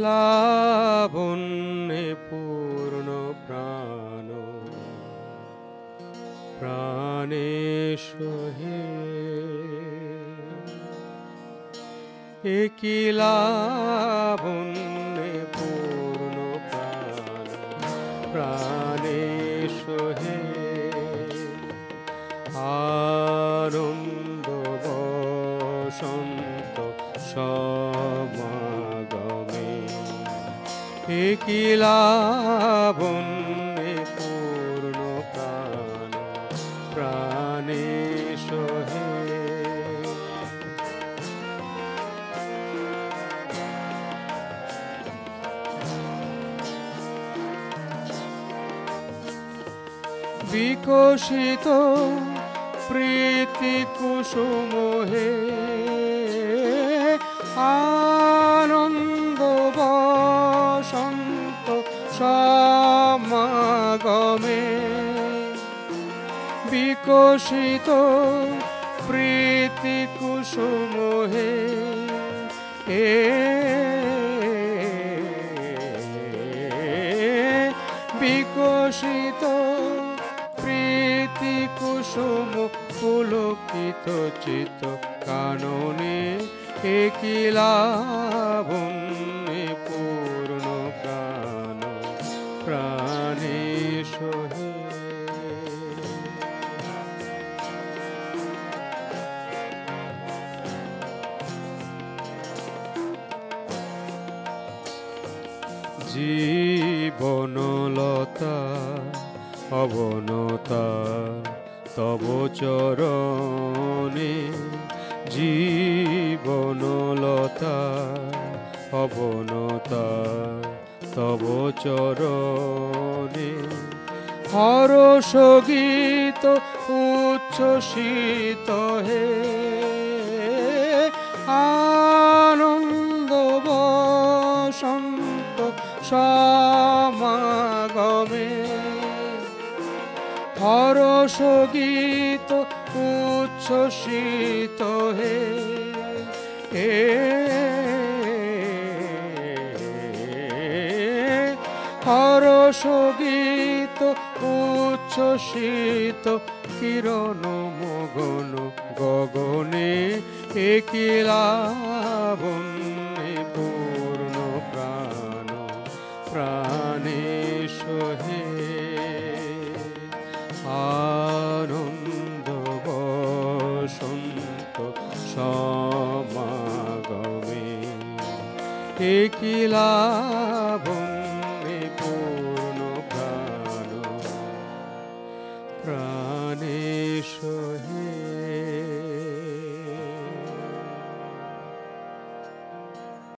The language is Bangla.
লাবণ্যে পূর্ণ প্রাণ প্রাণে সহে একি লাবণ্যে পূর্ণ প্রাণ প্রাণে সহে আনন্দ বসন্ত সমাগমে একি লাবণ্যে পূর্ণ প্রাণ প্রাণে সহে বিকশিত প্রীতি কুসুম হে আনন্দ বসন্ত সমাগমে বিকশিত প্রীতি কুসুম হে বিকশিত প্রীতি কুসুম পুলকিত চিত কাননে একি লাবণ্যে পূর্ণ প্রাণ প্রাণে সহে জীবনলতা অবনতা তব চরণে জীবনলতা অবনতা তব চরণে হরষ গীত উচ্ছ্বসিত হে আনন্দ বসন্ত সমাগমে হরষ গীত উচ্ছ্বসিত হে হরষ গীত উচ্ছ্বসিত কিরণ মগন গগনে একি লাবণ্যে পূর্ণ প্রাণ প্রাণে সহে আনন্দ বসন্ত সমাগমে একি লাবণ্যে পূর্ণ প্রাণ প্রাণে সহে।